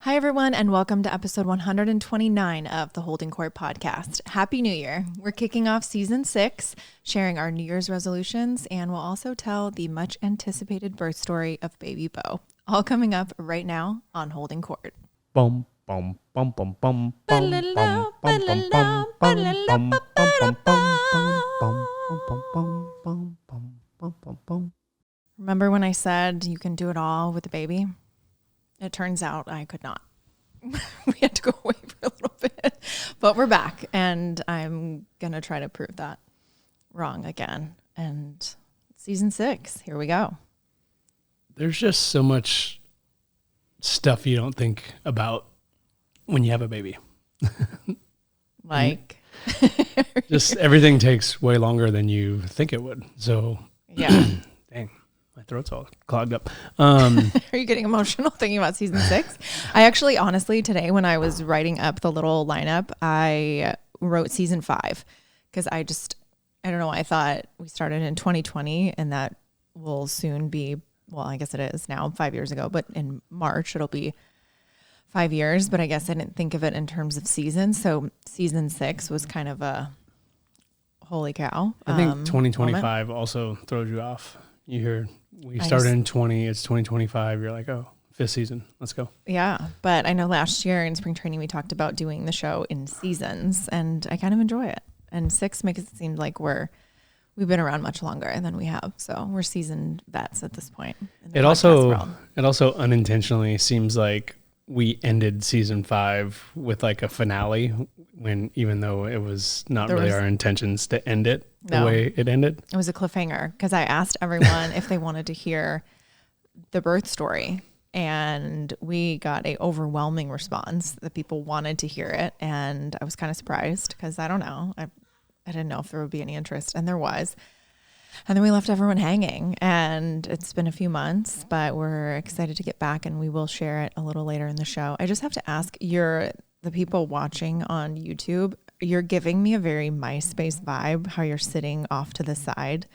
Hi, everyone, and welcome to episode 129 of the Holding Court podcast. Happy New Year. We're kicking off season 6, sharing our New Year's resolutions, and we'll also tell the much anticipated birth story of baby Bo. All coming up right now on Holding Court. Bum, bum, bum, bum, bum, bum, bum, bum, bum, bum, bum, bum. Remember when I said you can do it all with a baby? It turns out I could not. We had to go away for a little bit, but we're back, and I'm going to try to prove that wrong again. And season 6, here we go. There's just so much stuff you don't think about when you have a baby. Like, just everything takes way longer than you think it would. So, yeah. Dang, my throat's all clogged up. Are you getting emotional thinking about season 6? I actually, honestly, today when I was writing up the little lineup, I wrote season 5 because I don't know. I thought we started in 2020 and that will soon be, well, I guess it is now 5 years ago, but in March it'll be 5 years. But I guess I didn't think of it in terms of seasons. So season 6 was kind of a holy cow. I think 2025 also throws you off. You hear we started in 20, it's 2025. You're like, oh, 5th season. Let's go. Yeah. But I know last year in spring training, we talked about doing the show in seasons, and I kind of enjoy it. And 6 makes it seem like we've been around much longer than we have. So we're seasoned vets at this point. It also unintentionally seems like we ended season 5 with like a finale when, even though it was not really our intentions to end it the way it ended. It was a cliffhanger because I asked everyone if they wanted to hear the birth story, and we got a overwhelming response that people wanted to hear it. And I was kind of surprised because I don't know. I didn't know if there would be any interest, and there was. And then we left everyone hanging, and it's been a few months, but we're excited to get back, and we will share it a little later in the show. I just have to ask the people watching on YouTube, you're giving me a very MySpace vibe, how you're sitting off to the side.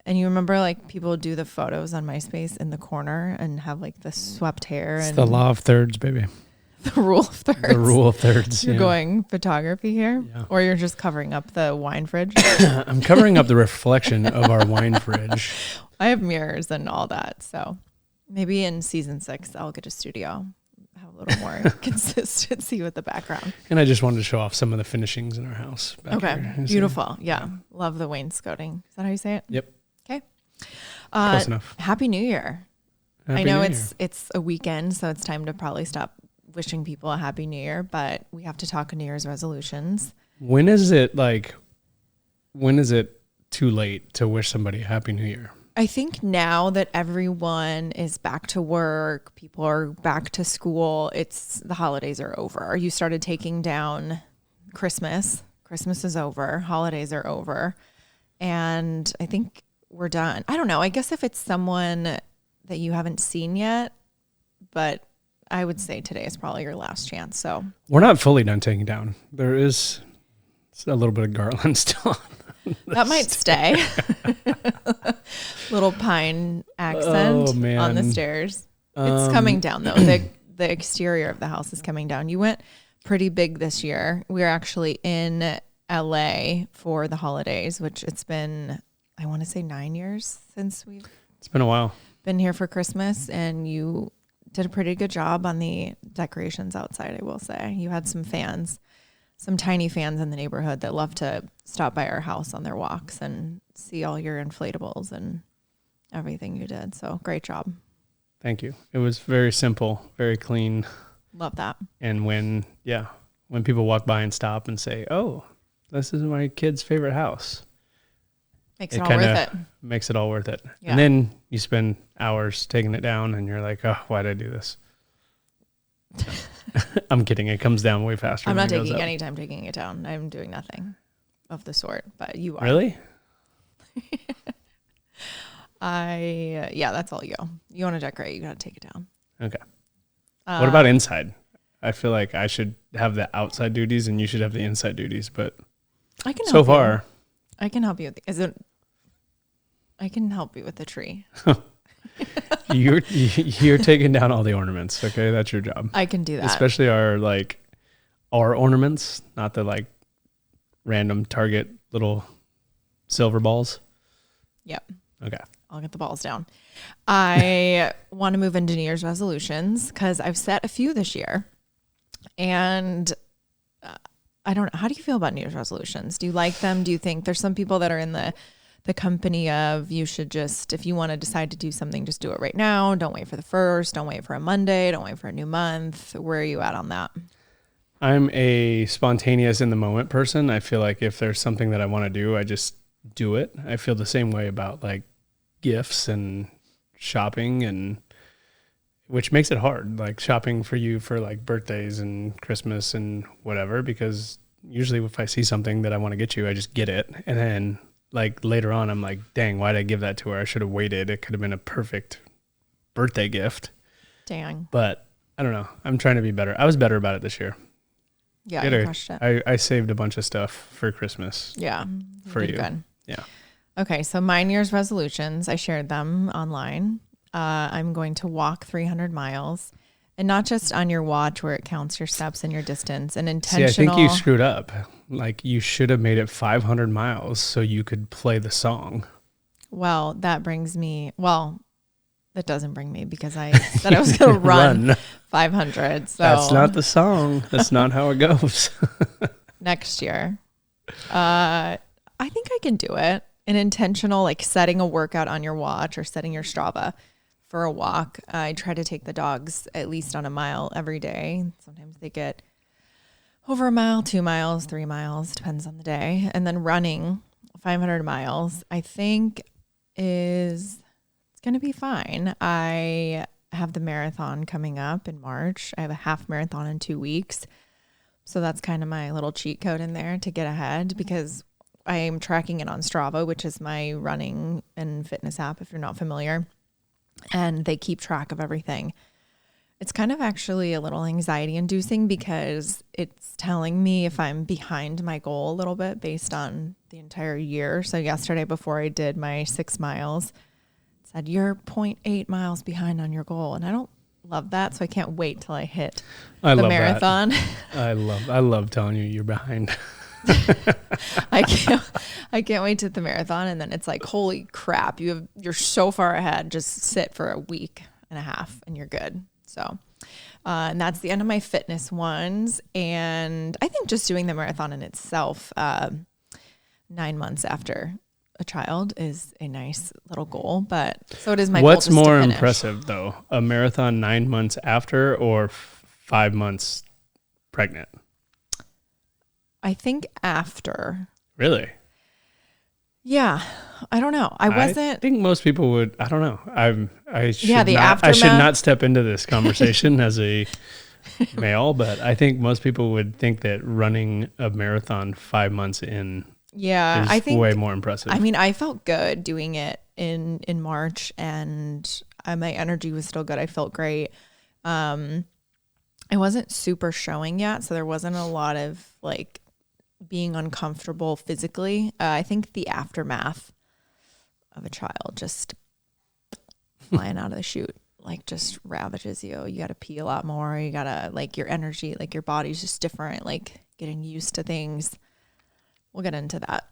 And you remember like people do the photos on MySpace in the corner and have like the swept hair. It's the law of thirds, baby. The rule of thirds. The rule of thirds. You're going photography here? Yeah. Or you're just covering up the wine fridge? I'm covering up the reflection of our wine fridge. I have mirrors and all that. So maybe in season 6, I'll get a studio, have a little more consistency with the background. And I just wanted to show off some of the finishings in our house. Okay. Here. Beautiful. Yeah. Love the wainscoting. Is that how you say it? Yep. Okay. Close enough. Happy New Year. Happy I know New Year. it's a weekend, so it's time to probably stop wishing people a happy New Year, but we have to talk New Year's resolutions. When is it too late to wish somebody a happy New Year? I think now that everyone is back to work, people are back to school, the holidays are over. You started taking down Christmas. Christmas is over. Holidays are over. And I think we're done. I don't know. I guess if it's someone that you haven't seen yet, but I would say today is probably your last chance. So we're not fully done taking down. There is a little bit of garland still on. That might stay. Little pine accent on the stairs. It's coming down though. The exterior of the house is coming down. You went pretty big this year. We were actually in LA for the holidays, which it's been, I want to say 9 years since it's been a while. Been here for Christmas, and you did a pretty good job on the decorations outside, I will say. You had some fans, some tiny fans in the neighborhood that love to stop by our house on their walks and see all your inflatables and everything you did. So great job. Thank you. It was very simple, very clean. Love that. And when people walk by and stop and say, oh, this is my kid's favorite house. Makes it all worth it. Makes it all worth it. Yeah. And then you spend hours taking it down and you're like, oh, why did I do this? I'm kidding. It comes down way faster. I'm not taking any time taking it down. I'm doing nothing of the sort, but you are. Really? That's all you. You want to decorate, you got to take it down. Okay. What about inside? I feel like I should have the outside duties and you should have the inside duties, but I can so far. I can help you with I can help you with the tree. You're taking down all the ornaments. Okay, that's your job. I can do that. Especially our ornaments, not the like random Target little silver balls. Yep. Okay. I'll get the balls down. I want to move into New Year's resolutions because I've set a few this year. And I don't know. How do you feel about New Year's resolutions? Do you like them? Do you think there's some people that are in the company of you should just, if you want to decide to do something, just do it right now. Don't wait for the first. Don't wait for a Monday. Don't wait for a new month. Where are you at on that? I'm a spontaneous in the moment person. I feel like if there's something that I want to do, I just do it. I feel the same way about like gifts and shopping, and which makes it hard, like shopping for you for like birthdays and Christmas and whatever, because usually if I see something that I want to get you, I just get it. And then like later on, I'm like, dang, why did I give that to her? I should have waited. It could have been a perfect birthday gift. Dang. But I don't know. I'm trying to be better. I was better about it this year. Yeah, you crushed it. I saved a bunch of stuff for Christmas. Yeah. For you. Good. Yeah. Okay, so my New Year's resolutions, I shared them online. I'm going to walk 300 miles, and not just on your watch where it counts your steps and your distance, and intentional. See, I think you screwed up. Like you should have made it 500 miles so you could play the song. Well, that brings me, that doesn't bring me because I said I was going to run 500. So that's not the song. That's not how it goes. Next year. I think I can do it. An intentional, like setting a workout on your watch or setting your Strava for a walk. I try to take the dogs at least on a mile every day. Sometimes they get over a mile, 2 miles, 3 miles, depends on the day. And then running 500 miles, I think it's going to be fine. I have the marathon coming up in March. I have a half marathon in 2 weeks. So that's kind of my little cheat code in there to get ahead, because I am tracking it on Strava, which is my running and fitness app, if you're not familiar. And they keep track of everything. It's kind of actually a little anxiety inducing because it's telling me if I'm behind my goal a little bit based on the entire year. So yesterday before I did my 6 miles, it said you're 0.8 miles behind on your goal. And I don't love that. So I can't wait till I hit the marathon. I love telling you you're behind. I can't wait to hit the marathon, and then it's like, holy crap, you're so far ahead. Just sit for a week and a half and you're good. So and that's the end of my fitness ones. And I think just doing the marathon in itself 9 months after a child is a nice little goal, but so it is my What's goal just more to finish. impressive though, a marathon 9 months after or 5 months pregnant? I think after. Really? Yeah. I don't know. I think most people would. I don't know. I should aftermath. I should not step into this conversation as a male, but I think most people would think that running a marathon 5 months in is way more impressive. I mean, I felt good doing it in March, and my energy was still good. I felt great. I wasn't super showing yet, so there wasn't a lot of like being uncomfortable physically. I think the aftermath of a child just flying out of the chute like just ravages you. You got to pee a lot more. You got to like your energy, like your body's just different, like getting used to things. We'll get into that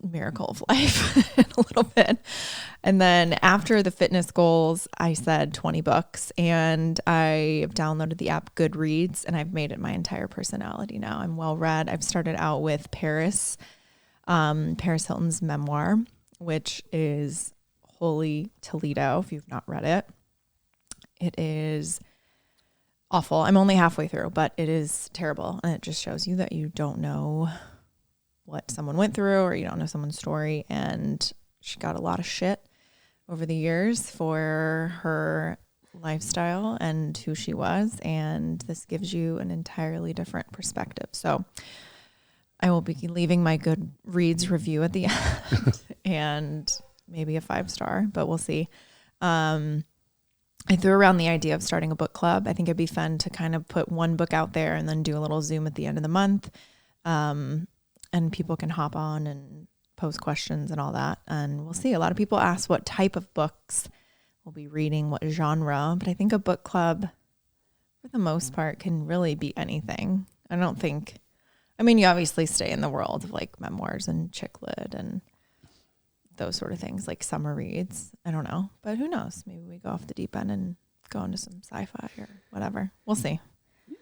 miracle of life in a little bit. And then after the fitness goals, I said 20 books, and I have downloaded the app Goodreads, and I've made it my entire personality now. I'm well read. I've started out with Paris Hilton's memoir, which is Holy Toledo, if you've not read it. It is awful. I'm only halfway through, but it is terrible. And it just shows you that you don't know what someone went through, or you don't know someone's story. And she got a lot of shit over the years for her lifestyle and who she was. And this gives you an entirely different perspective. So I will be leaving my Goodreads review at the end and maybe a 5-star, but we'll see. I threw around the idea of starting a book club. I think it'd be fun to kind of put one book out there and then do a little Zoom at the end of the month. And people can hop on and pose questions and all that. And we'll see. A lot of people ask what type of books we'll be reading, what genre. But I think a book club, for the most part, can really be anything. I don't think, I mean, you obviously stay in the world of like memoirs and chick lit and those sort of things, like summer reads. I don't know, but who knows? Maybe we go off the deep end and go into some sci-fi or whatever. We'll see.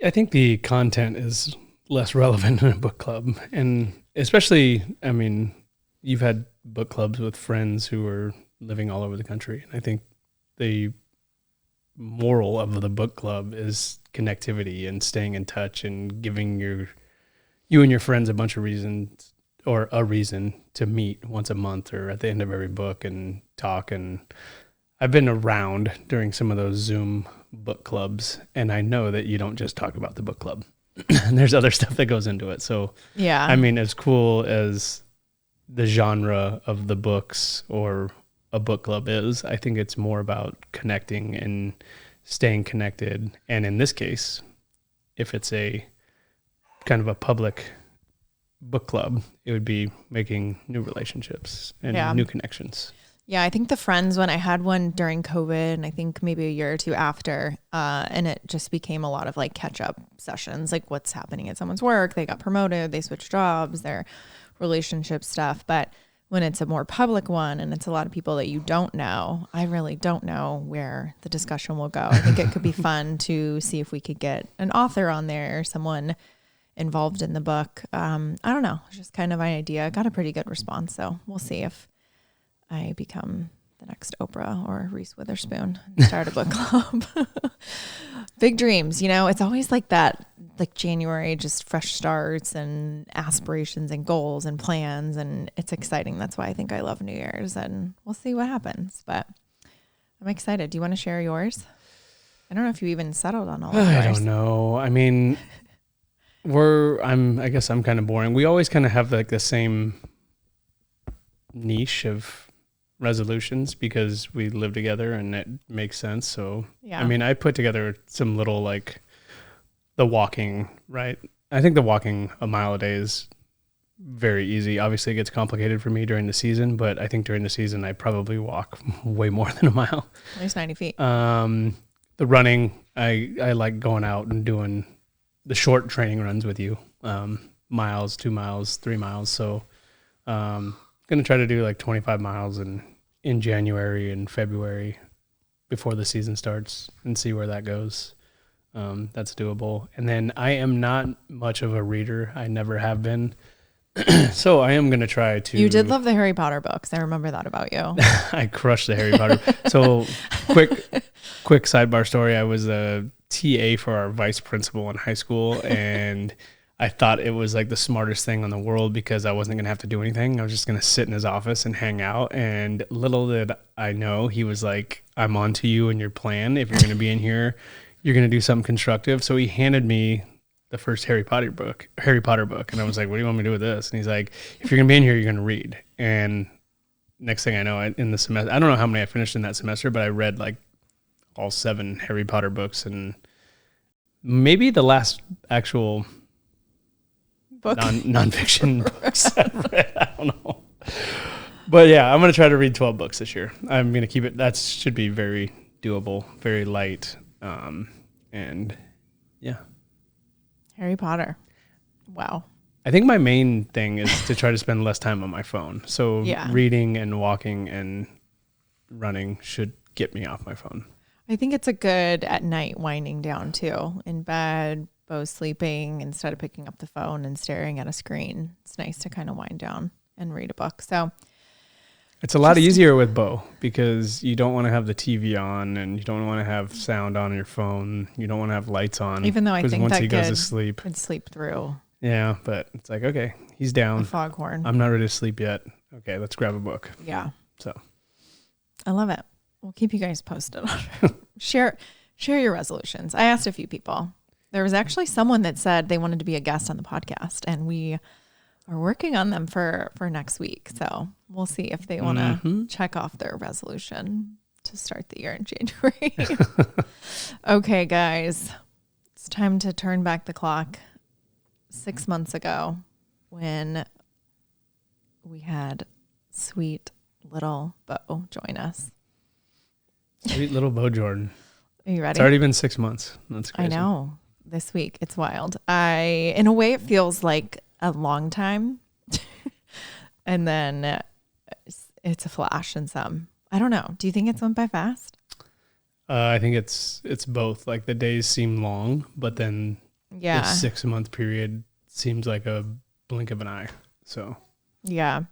I think the content is less relevant in a book club. And especially, I mean, you've had book clubs with friends who are living all over the country. And I think the moral of the book club is connectivity and staying in touch and giving you and your friends a bunch of reasons, or a reason to meet once a month or at the end of every book and talk. And I've been around during some of those Zoom book clubs, and I know that you don't just talk about the book club. And there's other stuff that goes into it. So, yeah, I mean, as cool as the genre of the books or a book club is, I think it's more about connecting and staying connected. And in this case, if it's a kind of a public book club, it would be making new relationships and new connections. Yeah, I think the friends, when I had one during COVID, and I think maybe a year or two after, and it just became a lot of like catch up sessions, like what's happening at someone's work. They got promoted, they switched jobs, their relationship stuff. But when it's a more public one and it's a lot of people that you don't know, I really don't know where the discussion will go. I think it could be fun to see if we could get an author on there, someone involved in the book. I don't know. It's just kind of an idea. I got a pretty good response. So we'll see if I become the next Oprah or Reese Witherspoon and start a book club. Big dreams. You know, it's always like that, like January, just fresh starts and aspirations and goals and plans. And it's exciting. That's why I think I love New Year's, and we'll see what happens. But I'm excited. Do you want to share yours? I don't know if you even settled on all of yours. I don't know. I mean, I guess I'm kind of boring. We always kind of have like the same niche of resolutions because we live together and it makes sense. So, yeah. I mean, I put together some little like the walking, right? I think the walking a mile a day is very easy. Obviously it gets complicated for me during the season, but I think during the season I probably walk way more than a mile. At least 90 feet. The running, I like going out and doing the short training runs with you, miles, 2 miles, 3 miles. So, going to try to do like 25 miles in January and February before the season starts and see where that goes. That's doable. And then I am not much of a reader. I never have been. So I am going to try to. You did love the Harry Potter books. I remember that about you. I crushed the Harry Potter. So quick sidebar story. I was a TA for our vice principal in high school, and I thought it was like the smartest thing in the world because I wasn't going to have to do anything. I was just going to sit in his office and hang out. And little did I know, he was like, I'm on to you and your plan. If you're going to be in here, you're going to do something constructive. So he handed me the first Harry Potter book. And I was like, what do you want me to do with this? And he's like, if you're going to be in here, you're going to read. And next thing I know, in the semester, I don't know how many I finished in that semester, but I read like all 7 Harry Potter books, and maybe the last actual book nonfiction books I've read. I don't know. But yeah, I'm going to try to read 12 books this year. I'm going to keep it. That should be very doable, very light. And yeah. Harry Potter. Wow. I think my main thing is to try to spend less time on my phone. So reading and walking and running should get me off my phone. I think it's a good at night winding down too. In bed, Bo's sleeping, instead of picking up the phone and staring at a screen. It's nice to kind of wind down and read a book. So it's a lot easier with Bo because you don't want to have the TV on and you don't want to have sound on your phone. You don't want to have lights on. Even though I think once that he goes to sleep, could sleep through. Yeah, but it's like, okay, he's down. A foghorn. I'm not ready to sleep yet. Okay, let's grab a book. Yeah. So I love it. We'll keep you guys posted on it. Share your resolutions. I asked a few people. There was actually someone that said they wanted to be a guest on the podcast, and we are working on them for next week. So we'll see if they want to check off their resolution to start the year in January. Okay, guys, it's time to turn back the clock 6 months ago when we had sweet little Bo join us. Sweet little Bo Jordan. Are you ready? It's already been 6 months. That's crazy. I know. This week, it's wild. In a way, it feels like a long time. And then it's a flash in some. I don't know. Do you think it's went by fast? I think it's both. Like the days seem long, but then the 6 month period seems like a blink of an eye. So yeah,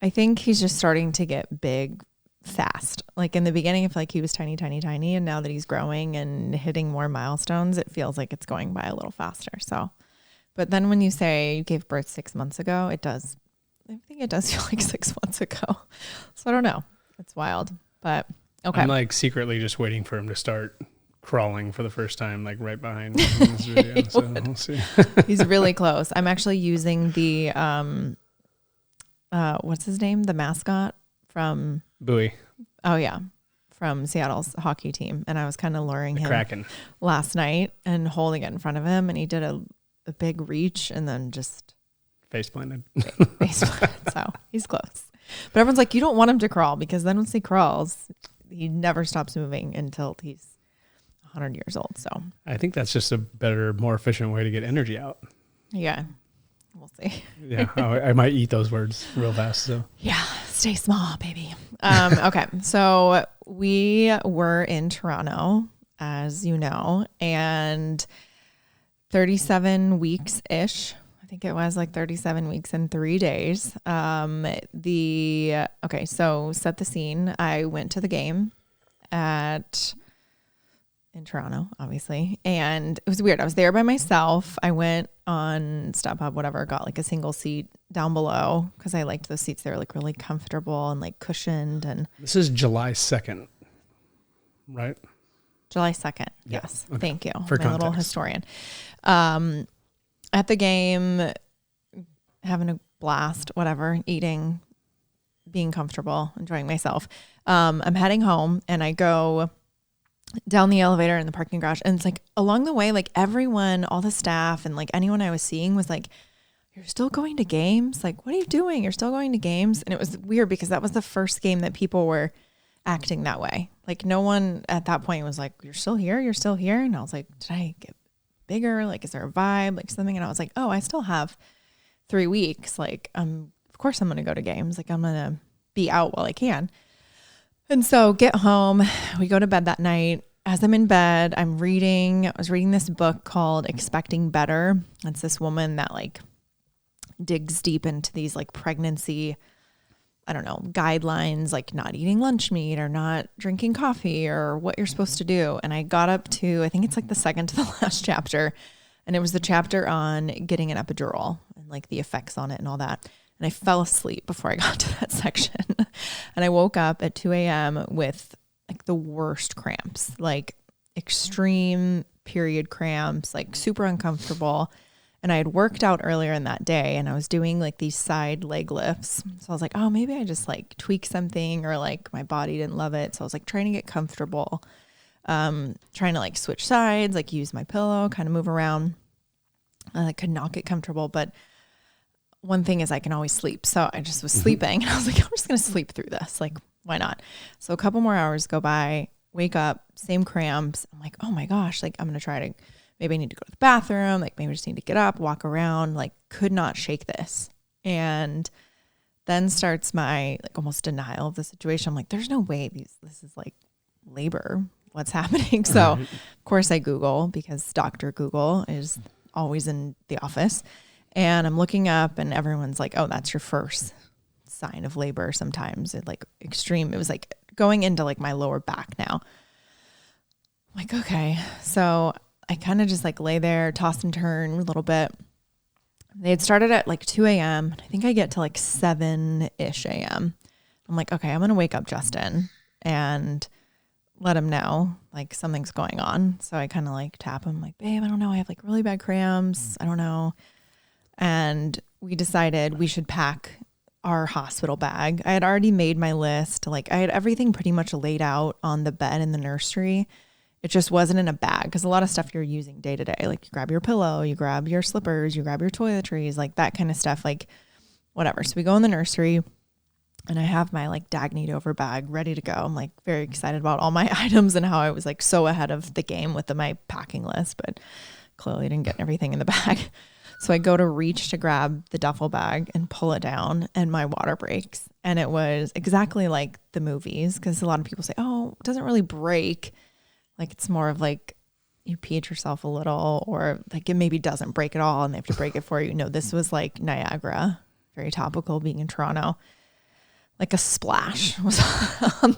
I think he's just starting to get big fast. Like in the beginning, I feel like he was tiny, and now that he's growing and hitting more milestones, it feels like it's going by a little faster. So, but then when you say you gave birth 6 months ago, it does. I think it does feel like 6 months ago. So I don't know. It's wild, but okay. I'm like secretly just waiting for him to start crawling for the first time, like right behind me in this video. So we'll see. He's really close. I'm actually using the what's his name? The mascot from Bowie. Oh yeah, from Seattle's hockey team, and I was kind of luring him Kraken last night and holding it in front of him, and he did a big reach and then just face planted. So he's close. But everyone's like, you don't want him to crawl because then once he crawls, he never stops moving until he's 100 years old. So I think that's just a better, more efficient way to get energy out. Yeah, we'll see. Yeah, I might eat those words real fast. So yeah, stay small, baby. Okay, so we were in Toronto, as you know, and 37 weeks-ish. I think it was like 37 weeks and 3 days. Okay, so set the scene. I went to the game in Toronto, obviously, and it was weird. I was there by myself. I went on StubHub, whatever, got like a single seat down below because I liked those seats. They were like really comfortable and like cushioned. And this is July 2nd, right? July 2nd. Yeah. Yes. Okay. Thank you. For my context. Little historian. At the game, having a blast, whatever, eating, being comfortable, enjoying myself. I'm heading home and I go down the elevator in the parking garage. And it's like along the way, like everyone, all the staff and like anyone I was seeing was like, you're still going to games? Like, what are you doing? You're still going to games? And it was weird because that was the first game that people were acting that way. Like no one at that point was like, you're still here? You're still here? And I was like, did I get bigger? Like, is there a vibe? Like something? And I was like, oh, I still have 3 weeks. Like, of course I'm going to go to games. Like I'm going to be out while I can. And so get home, we go to bed that night. As I'm in bed, I was reading this book called Expecting Better. It's this woman that like digs deep into these like pregnancy, I don't know, guidelines, like not eating lunch meat or not drinking coffee or what you're supposed to do. And I got up to, I think it's like the second to the last chapter. And it was the chapter on getting an epidural and like the effects on it and all that. And I fell asleep before I got to that section. And I woke up at 2 a.m. with like the worst cramps, like extreme period cramps, like super uncomfortable. And I had worked out earlier in that day and I was doing like these side leg lifts. So I was like, oh, maybe I just like tweak something or like my body didn't love it. So I was like trying to get comfortable, trying to like switch sides, like use my pillow, kind of move around. I could not get comfortable, but one thing is I can always sleep. So I just was sleeping and I was like, I'm just going to sleep through this. Like, why not? So a couple more hours go by, wake up, same cramps. I'm like, oh my gosh, like I'm going to try to, maybe I need to go to the bathroom. Like maybe I just need to get up, walk around, like could not shake this. And then starts my like almost denial of the situation. I'm like, there's no way this is like labor. What's happening? So of course I Google because Dr. Google is always in the office. And I'm looking up and everyone's like, oh, that's your first sign of labor sometimes. It like extreme. It was like going into like my lower back now. I'm like, okay. So I kind of just like lay there, toss and turn a little bit. They had started at like 2 a.m. I think I get to like 7-ish a.m. I'm like, okay, I'm going to wake up Justin and let him know like something's going on. So I kind of like tap him like, babe, I don't know. I have like really bad cramps. I don't know. And we decided we should pack our hospital bag. I had already made my list. Like I had everything pretty much laid out on the bed in the nursery. It just wasn't in a bag because a lot of stuff you're using day to day. Like you grab your pillow, you grab your slippers, you grab your toiletries, like that kind of stuff, like whatever. So we go in the nursery. And I have my like Dagny over bag ready to go. I'm like very excited about all my items and how I was like so ahead of the game with my packing list, but clearly didn't get everything in the bag. So I go to reach to grab the duffel bag and pull it down and my water breaks. And it was exactly like the movies, because a lot of people say, oh, it doesn't really break. Like it's more of like you peed yourself a little, or like it maybe doesn't break at all and they have to break it for you. No, this was like Niagara, very topical being in Toronto. Like a splash was on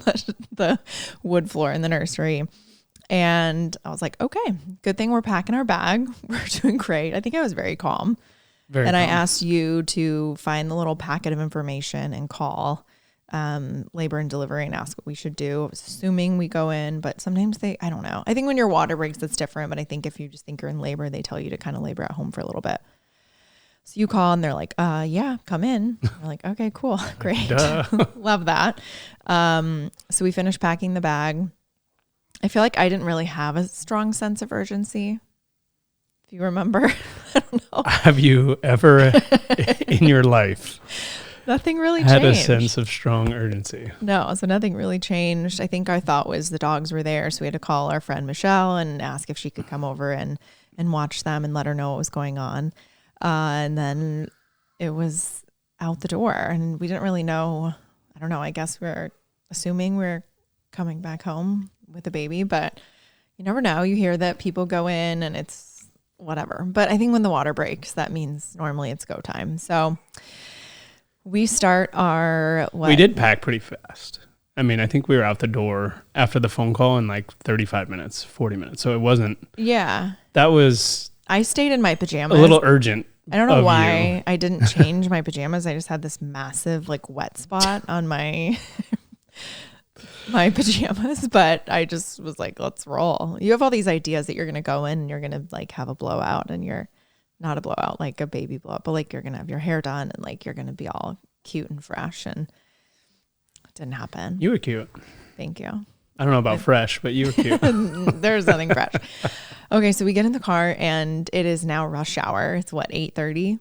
the wood floor in the nursery. And I was like, okay, good thing we're packing our bag. We're doing great. I think I was very calm. Very calm. I asked you to find the little packet of information and call labor and delivery and ask what we should do. I was assuming we go in, but sometimes I don't know. I think when your water breaks, it's different. But I think if you just think you're in labor, they tell you to kind of labor at home for a little bit. So you call and they're like, yeah, come in. We're like, okay, cool. Great. Love that. So we finished packing the bag. I feel like I didn't really have a strong sense of urgency. If you remember, I don't know. Have you ever in your life nothing really had changed? A sense of strong urgency? No, so nothing really changed. I think our thought was the dogs were there. So we had to call our friend Michelle and ask if she could come over and watch them and let her know what was going on. And then it was out the door and we didn't really know. I don't know. I guess we're assuming we're coming back home with a baby, but you never know. You hear that people go in and it's whatever. But I think when the water breaks, that means normally it's go time. So we start we did pack pretty fast. I mean, I think we were out the door after the phone call in like 35 minutes, 40 minutes. So it wasn't. Yeah. I stayed in my pajamas. A little urgent. I don't know why I didn't change my pajamas. I just had this massive like wet spot on my pajamas, but I just was like, let's roll. You have all these ideas that you're going to go in and you're going to like have a blowout, and you're not a blowout, like a baby blowout, but like you're going to have your hair done and like you're going to be all cute and fresh, and it didn't happen. You were cute. Thank you. I don't know about fresh, but you were cute. There's nothing fresh. Okay. So we get in the car and it is now rush hour. It's what, 8:30?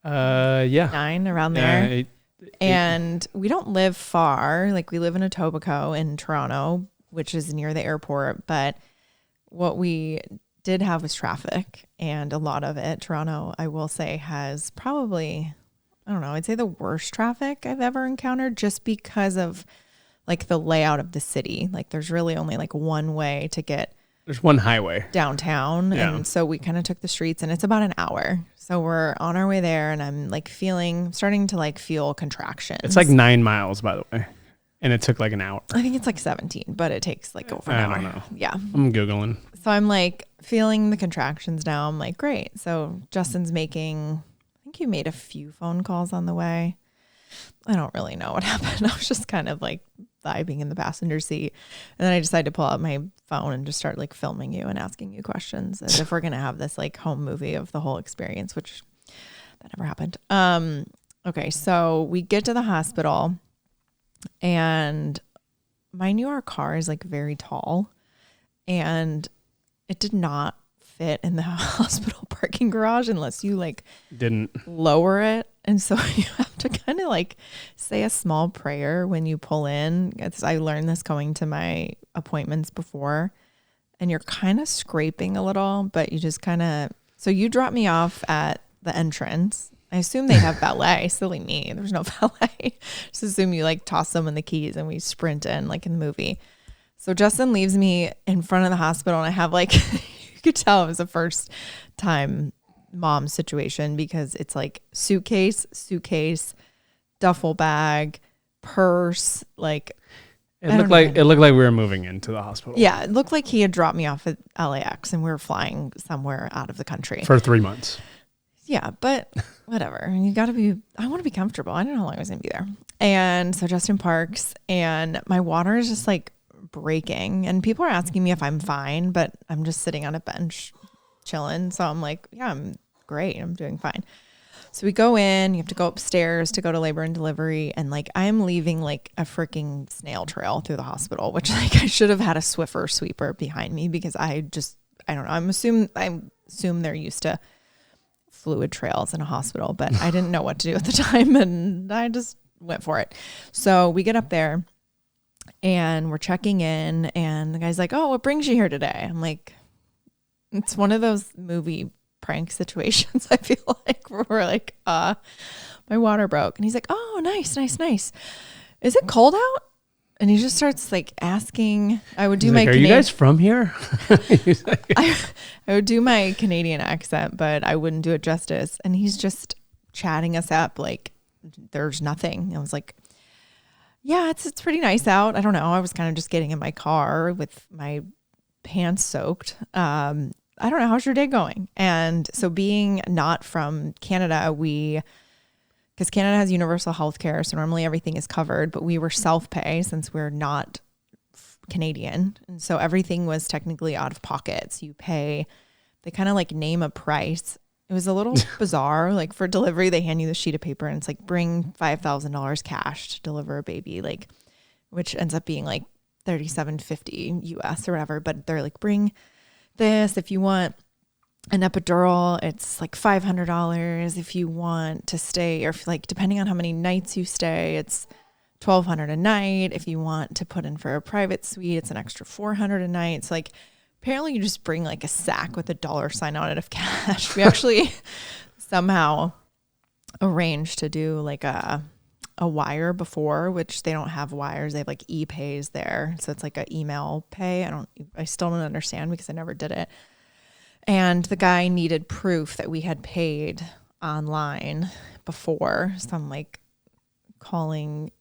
Yeah. 9 around there. And we don't live far. Like we live in Etobicoke in Toronto, which is near the airport. But what we did have was traffic, and a lot of it. Toronto, I will say, has probably, I don't know, I'd say the worst traffic I've ever encountered, just because of like the layout of the city. Like there's really only like one way to get. There's one highway downtown. Yeah. And so we kind of took the streets, and it's about an hour. So we're on our way there, and I'm like starting to like feel contractions. It's like 9 miles, by the way. And it took like an hour. I think it's like 17, but it takes like over an hour. I don't know. Yeah. I'm Googling. So I'm like feeling the contractions now. I'm like, great. So Justin's I think you made a few phone calls on the way. I don't really know what happened. I was just kind of like vibing in the passenger seat. And then I decided to pull out my phone and just start like filming you and asking you questions as if we're going to have this like home movie of the whole experience, which that never happened. Okay. So we get to the hospital, and mind you, our car is like very tall, and it did not fit in the hospital parking garage unless you like didn't lower it. And so you have to kind of like say a small prayer when you pull in. I learned this going to my appointments before, and you're kind of scraping a little, but you just kind of, so you drop me off at the entrance. I assume they have valet. Silly me. There's no valet. Just assume you like toss someone the keys and we sprint in like in the movie. So Justin leaves me in front of the hospital, and I have like, you could tell it was a first time mom situation, because it's like suitcase, duffel bag, purse, like it looked like we were moving into the hospital. Yeah, it looked like he had dropped me off at LAX and we were flying somewhere out of the country for 3 months. Yeah, but whatever. I want to be comfortable. I don't know how long I was going to be there. And so Justin parks, and my water is just like breaking, and people are asking me if I'm fine, but I'm just sitting on a bench chilling. So I'm like, yeah, I'm great. I'm doing fine. So we go in, you have to go upstairs to go to labor and delivery. And like, I'm leaving like a freaking snail trail through the hospital, which like I should have had a Swiffer sweeper behind me, because I don't know. I assume they're used to fluid trails in a hospital, but I didn't know what to do at the time. And I just went for it. So we get up there and we're checking in and the guy's like, oh, what brings you here today? I'm like, it's one of those movie prank situations. I feel like where we're like, my water broke. And he's like, oh, nice. Is it cold out? And he just starts like asking. I would do my. Are you guys from here? I would do my Canadian accent, but I wouldn't do it justice. And he's just chatting us up like there's nothing. I was like, yeah, it's pretty nice out. I don't know. I was kind of just getting in my car with my pants soaked. I don't know. How's your day going? And so being not from Canada, because Canada has universal health care, so normally everything is covered, but we were self-pay since we're not Canadian. And so everything was technically out of pocket. So you pay, they kind of like name a price. It was a little bizarre. Like for delivery, they hand you the sheet of paper and it's like, bring $5,000 cash to deliver a baby, like, which ends up being like $37.50 US or whatever. But they're like, bring this if you want an epidural, it's like $500. If you want to stay, or if like depending on how many nights you stay, it's $1,200 a night. If you want to put in for a private suite, it's an extra $400 a night. So like apparently you just bring like a sack with a $sign on it of cash. We actually somehow arranged to do like a wire before, which they don't have wires. They have like e-pays there. So it's like an email pay. I still don't understand because I never did it. And the guy needed proof that we had paid online before. So I'm like calling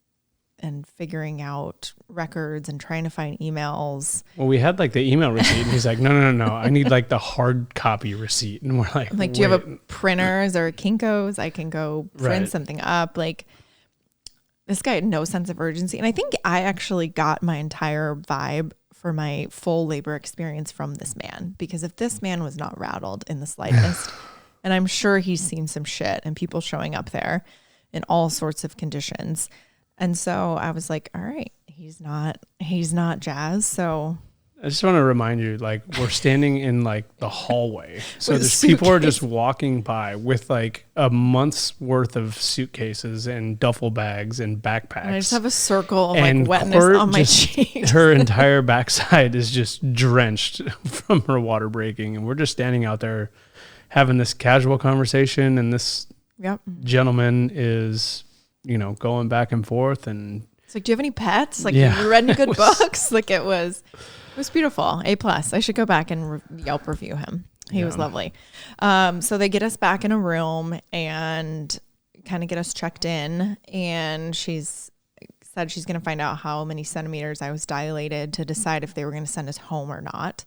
and figuring out records and trying to find emails. Well, we had like the email receipt and he's like, no. I need like the hard copy receipt. And we're like, I'm like, do you have a printers or Kinko's? I can go print something up. Like this guy had no sense of urgency. And I think I actually got my entire vibe for my full labor experience from this man, because if this man was not rattled in the slightest, and I'm sure he's seen some shit and people showing up there in all sorts of conditions. And so I was like, all right, he's not Jazz. So I just want to remind you, like, we're standing in like the hallway. So there's people are just walking by with like a month's worth of suitcases and duffel bags and backpacks. And I just have a circle of like wetness on my cheeks. Her entire backside is just drenched from her water breaking. And we're just standing out there having this casual conversation. And this gentleman is, going back and forth. And it's like, do you have any pets? Like, have you read any good books? Like it was beautiful. A+. I should go back and Yelp review him. He was lovely. So they get us back in a room and kind of get us checked in. And she's said she's going to find out how many centimeters I was dilated to decide if they were going to send us home or not,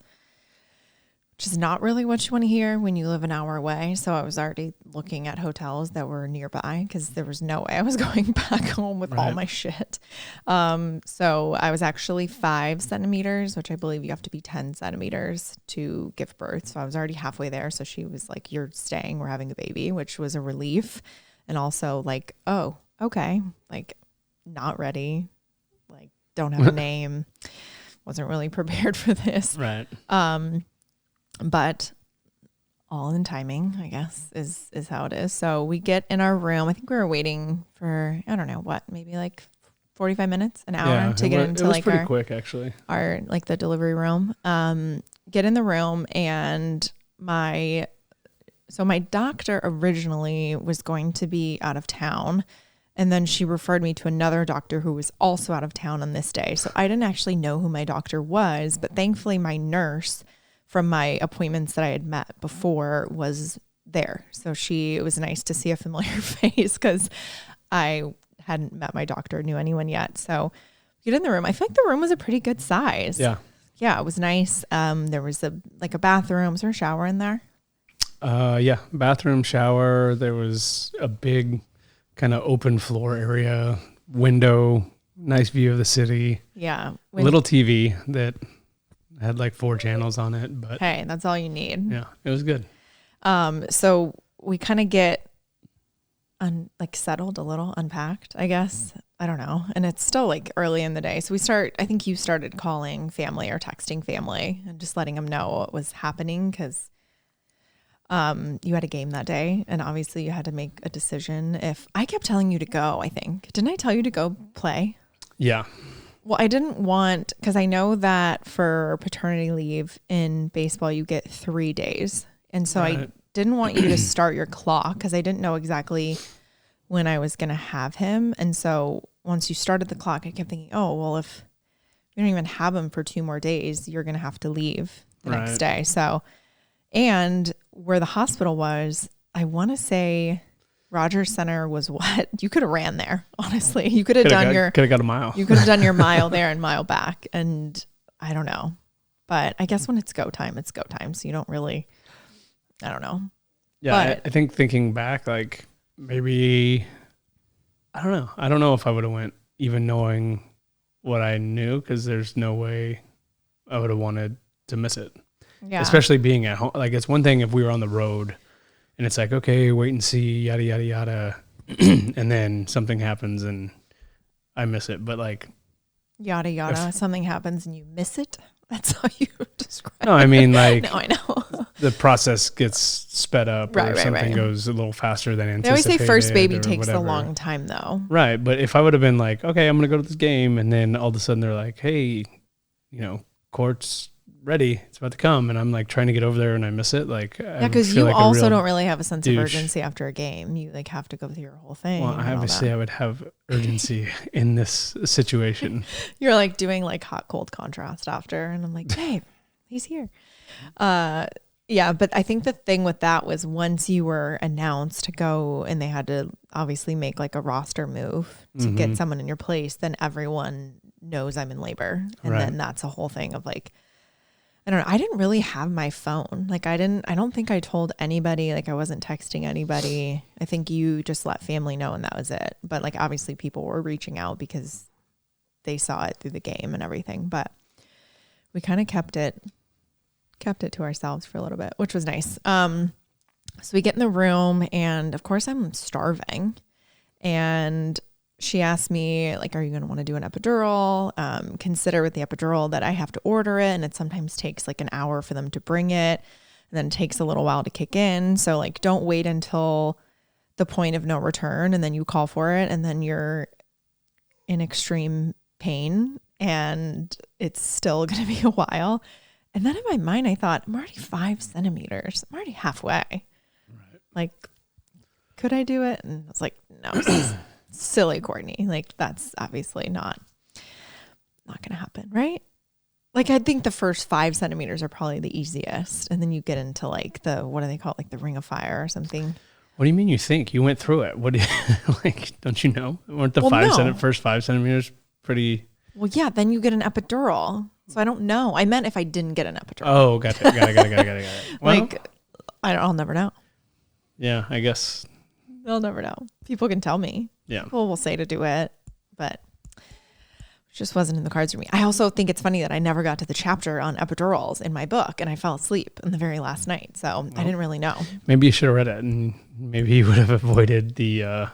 which is not really what you want to hear when you live an hour away. So I was already looking at hotels that were nearby because there was no way I was going back home with all my shit. So I was actually 5 centimeters, which I believe you have to be 10 centimeters to give birth. So I was already halfway there. So she was like, you're staying, we're having a baby, which was a relief. And also like, oh, okay. Like not ready. Like don't have a name. Wasn't really prepared for this. Right. But all in timing, I guess, is how it is. So we get in our room. I think we were waiting for, I don't know what, maybe like 45 minutes, an hour to get into like pretty quick actually. Our like the delivery room. Get in the room and my doctor originally was going to be out of town. And then she referred me to another doctor who was also out of town on this day. So I didn't actually know who my doctor was, but thankfully my nurse from my appointments that I had met before was there. So it was nice to see a familiar face because I hadn't met my doctor, knew anyone yet. So get in the room. I feel like the room was a pretty good size. Yeah. Yeah, it was nice. There was a bathroom. Was there a shower in there? Yeah. Bathroom, shower. There was a big kind of open floor area, window, nice view of the city. Yeah. Little TV that had like 4 channels on it, but hey, that's all you need. Yeah, it was good. So we kind of get settled a little, unpacked, I guess. I don't know. And it's still like early in the day. So I think you started calling family or texting family and just letting them know what was happening. Cause, You had a game that day, and obviously you had to make a decision. If I kept telling you to go, I think. Didn't I tell you to go play? Yeah. Well, I didn't want, because I know that for paternity leave in baseball, you get 3 days. And so I didn't want you to start your clock because I didn't know exactly when I was going to have him. And so once you started the clock, I kept thinking, oh, well, if you don't even have him for 2 more days, you're going to have to leave the next day. So, and where the hospital was, I want to say Rogers Center was what? You could have ran there, honestly. You could have got a mile. You could have done your mile there and mile back. And I don't know. But I guess when it's go time, it's go time. So you don't really, I don't know. Yeah, I think thinking back, like maybe, I don't know. I don't know if I would have went even knowing what I knew, because there's no way I would have wanted to miss it. Yeah. Especially being at home. Like, it's one thing if we were on the road and it's like, okay, wait and see, yada, yada, yada. And then something happens and I miss it. But like, yada, yada, something happens and you miss it. That's how you describe it. No, I mean, like, no, I know. The process gets sped up, or something goes a little faster than anticipated. They always say first baby takes a long time, though. Right. But if I would have been like, okay, I'm going to go to this game, and then all of a sudden they're like, hey, Kourt's ready, it's about to come, and I'm like trying to get over there and I miss it. Like, yeah, because you also don't really have a sense of urgency after a game. You like have to go through your whole thing. Well, obviously I would have urgency in this situation. You're like doing like hot cold contrast after, and I'm like, babe, he's here. Yeah, but I think the thing with that was once you were announced to go, and they had to obviously make like a roster move to get someone in your place, then everyone knows I'm in labor, and then that's a whole thing of like, I don't know. I didn't really have my phone. Like I don't think I told anybody, like I wasn't texting anybody. I think you just let family know and that was it. But like obviously people were reaching out because they saw it through the game and everything. But we kind of kept it to ourselves for a little bit, which was nice. So we get in the room and of course I'm starving, and she asked me, like, are you going to want to do an epidural? Consider with the epidural that I have to order it, and it sometimes takes like an hour for them to bring it, and then it takes a little while to kick in. So like, don't wait until the point of no return and then you call for it, and then you're in extreme pain and it's still going to be a while. And then in my mind, I thought, I'm already 5 centimeters. I'm already halfway. Right. Like, could I do it? And I was like, no. Silly Kourtney, like that's obviously not gonna happen, right? Like I think the first 5 centimeters are probably the easiest, and then you get into like the, what do they call it, like the ring of fire or something. What do you mean you think? You went through it. What do you, like, don't you know? Weren't the first 5 centimeters pretty? Well, yeah, then you get an epidural. So I don't know. I meant if I didn't get an epidural. Oh, got it. Well, like I'll never know. Yeah, I guess. They'll never know. People can tell me. Yeah. People will say to do it, but it just wasn't in the cards for me. I also think it's funny that I never got to the chapter on epidurals in my book, and I fell asleep in the very last night. So I didn't really know. Maybe you should have read it, and maybe you would have avoided the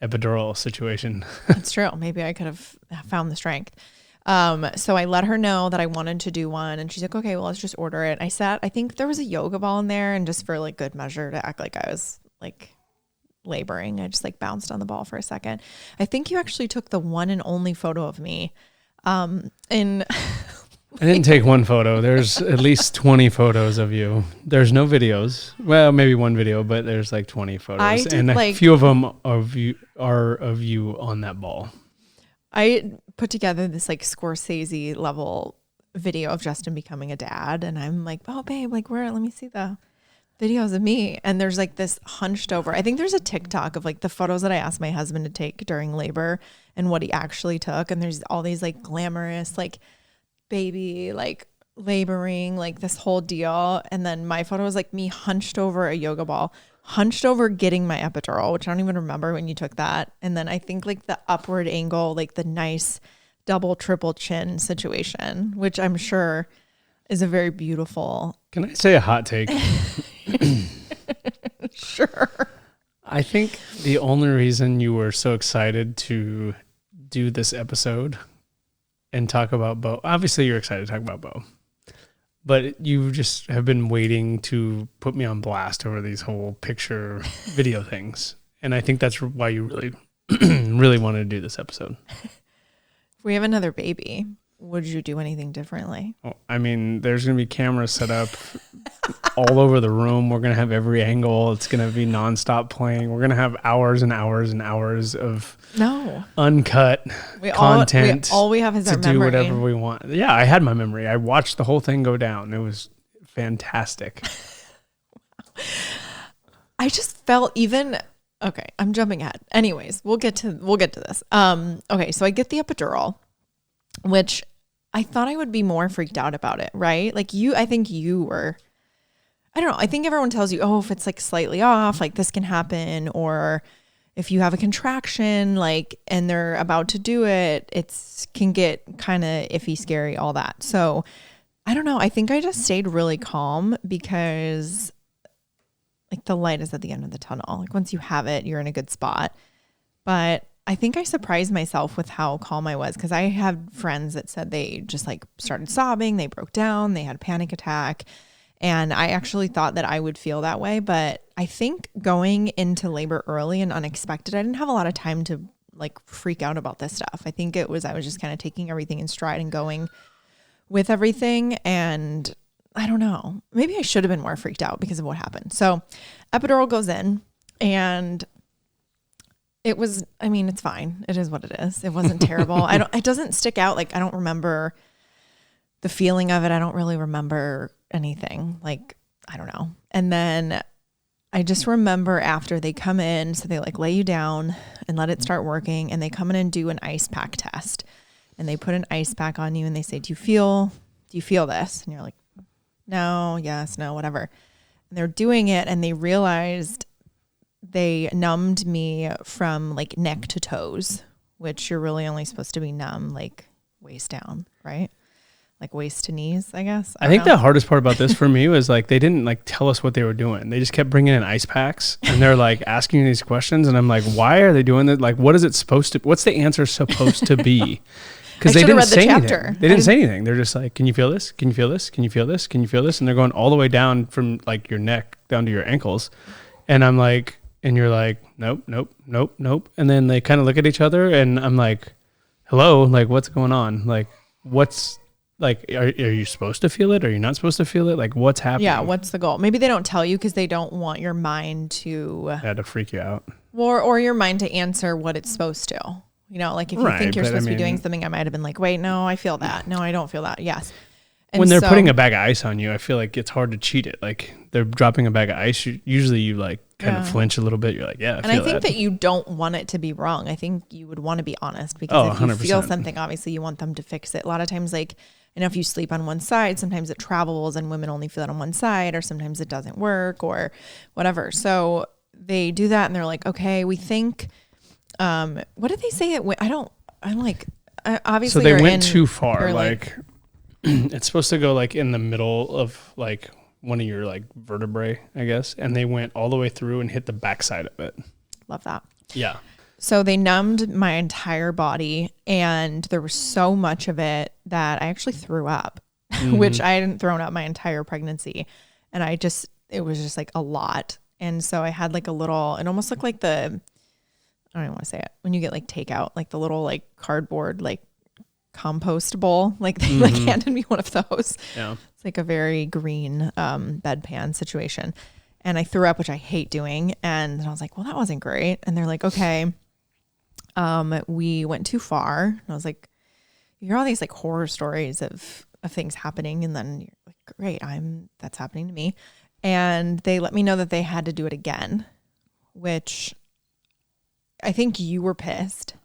epidural situation. That's true. Maybe I could have found the strength. So I let her know that I wanted to do one, and she's like, okay, well, let's just order it. I think there was a yoga ball in there, and just for like good measure to act like I was like laboring, I just like bounced on the ball for a second. I think you actually took the one and only photo of me. I didn't take one photo. There's at least 20 photos of you. There's no videos. Well, maybe one video, but there's like 20 photos, and a few of them are of you on that ball. I put together this like Scorsese level video of Justin becoming a dad, and I'm like, oh babe, like let me see the videos of me. And there's like this hunched over, I think there's a TikTok of like the photos that I asked my husband to take during labor and what he actually took. And there's all these like glamorous, like baby, like laboring, like this whole deal. And then my photo was like me hunched over a yoga ball, hunched over getting my epidural, which I don't even remember when you took that. And then I think like the upward angle, like the nice double, triple chin situation, which I'm sure is a very beautiful. Can I say a hot take? Sure. I think the only reason you were so excited to do this episode and talk about Bo, obviously you're excited to talk about Bo. But you just have been waiting to put me on blast over these whole picture video things. And I think that's why you really, really wanted to do this episode. If we have another baby, would you do anything differently? Oh, I mean, there's going to be cameras set up all over the room. We're going to have every angle. It's going to be nonstop playing. We're going to have hours and hours and hours of uncut content. All we have is our memory. To do whatever we want. Yeah, I had my memory. I watched the whole thing go down. It was fantastic. I just felt okay, I'm jumping ahead. Anyways, we'll get to this. Okay, so I get the epidural, which I thought I would be more freaked out about it, right? Like I think you were, I don't know. I think everyone tells you, oh, if it's like slightly off, like this can happen. Or if you have a contraction, like, and they're about to do it, can get kind of iffy, scary, all that. So I don't know. I think I just stayed really calm because like the light is at the end of the tunnel. Like once you have it, you're in a good spot. But I think I surprised myself with how calm I was, because I had friends that said they just like started sobbing, they broke down, they had a panic attack. And I actually thought that I would feel that way. But I think going into labor early and unexpected, I didn't have a lot of time to like freak out about this stuff. I think I was just kind of taking everything in stride and going with everything. And I don't know, maybe I should have been more freaked out because of what happened. So epidural goes in and it was, I mean, it's fine. It is what it is. It wasn't terrible. It doesn't stick out. Like I don't remember the feeling of it. I don't really remember anything. Like, I don't know. And then I just remember after they come in, so they like lay you down and let it start working, and they come in and do an ice pack test, and they put an ice pack on you and they say, do you feel this? And you're like, no, yes, no, whatever. And they're doing it and they realized they numbed me from like neck to toes, which you're really only supposed to be numb like waist down, right? Like waist to knees, I guess. I think the hardest part about this for me was like they didn't like tell us what they were doing. They just kept bringing in ice packs and they're like asking these questions, and I'm like, why are they doing that? Like, what's the answer supposed to be? Because they didn't say anything. They didn't say anything. They're just like, can you feel this? Can you feel this? Can you feel this? Can you feel this? And they're going all the way down from like your neck down to your ankles. And I'm like, and you're like, nope, nope, nope, nope. And then they kind of look at each other and I'm like, hello, like what's going on? Like what's like, are you supposed to feel it? Are you not supposed to feel it? Like what's happening? Yeah. What's the goal? Maybe they don't tell you because they don't want your mind to freak you out. Or your mind to answer what it's supposed to. You know, like if you think you're supposed to be doing something, I might have been like, wait, no, I feel that. No, I don't feel that. Yes. And when they're putting a bag of ice on you, I feel like it's hard to cheat it. Like they're dropping a bag of ice. Usually you like kind of flinch a little bit. You're like, yeah, I think that you don't want it to be wrong. I think you would want to be honest because if you 100%. Feel something, obviously you want them to fix it. A lot of times, like, I know if you sleep on one side, sometimes it travels and women only feel it on one side, or sometimes it doesn't work or whatever. So they do that and they're like, okay, we think, what did they say? I'm like, obviously. So they went too far. Like it's supposed to go like in the middle of like one of your like vertebrae, I guess. And they went all the way through and hit the backside of it. Love that. Yeah. So they numbed my entire body, and there was so much of it that I actually threw up, which I hadn't thrown up my entire pregnancy. And it was just like a lot. And so I had like a little, it almost looked like I don't even want to say it. When you get like takeout, like the little like cardboard, like compost bowl, like they like handed me one of those. Yeah. It's like a very green bedpan situation. And I threw up, which I hate doing. And I was like, well, that wasn't great. And they're like, okay, we went too far. And I was like, you hear all these like horror stories of things happening. And then you're like, great, that's happening to me. And they let me know that they had to do it again, which I think you were pissed.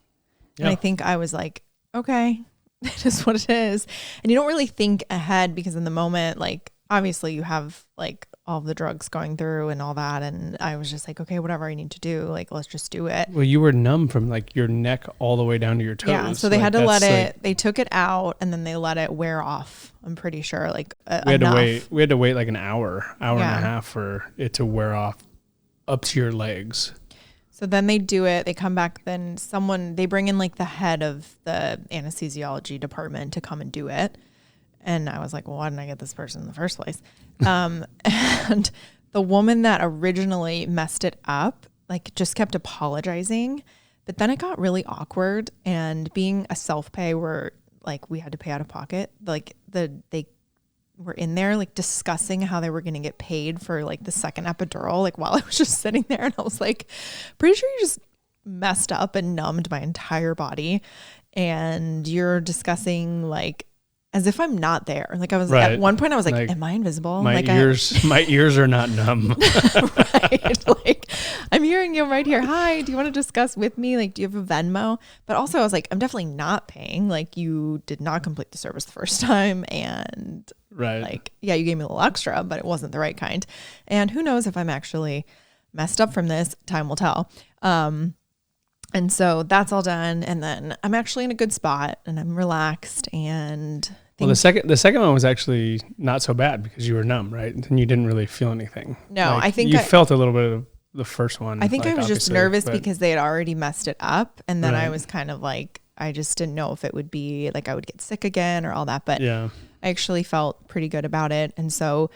Yeah. And I think I was like, okay, it is what it is. And you don't really think ahead because in the moment, like, obviously you have like all the drugs going through and all that. And I was just like, okay, whatever I need to do, like, let's just do it. Well, you were numb from like your neck all the way down to your toes. Yeah. So they had to let it, they took it out and then they let it wear off. I'm pretty sure like we had to wait like an hour and a half for it to wear off up to your legs. So then they do it. They come back. Then they bring in like the head of the anesthesiology department to come and do it. And I was like, well, why didn't I get this person in the first place? And the woman that originally messed it up, like just kept apologizing. But then it got really awkward, and being a self-pay where like we had to pay out of pocket, like they were in there like discussing how they were going to get paid for like the second epidural, like while I was just sitting there, and I was like, pretty sure you just messed up and numbed my entire body, and you're discussing like as if I'm not there. Like I was at one point I was like am I invisible? My like my ears are not numb. Right. Like I'm hearing you right here. Hi, do you want to discuss with me? Like, do you have a Venmo? But also I was like, I'm definitely not paying. Like you did not complete the service the first time. And like, yeah, you gave me a little extra, but it wasn't the right kind. And who knows if I'm actually messed up from this, time will tell. And so that's all done. And then I'm actually in a good spot and I'm relaxed, and well, the second one was actually not so bad because you were numb, right? And you didn't really feel anything. No, like, I think you felt a little bit of the first one. I think I was just nervous because they had already messed it up. And then I was kind of like, I just didn't know if it would be like I would get sick again or all that. But I actually felt pretty good about it. And so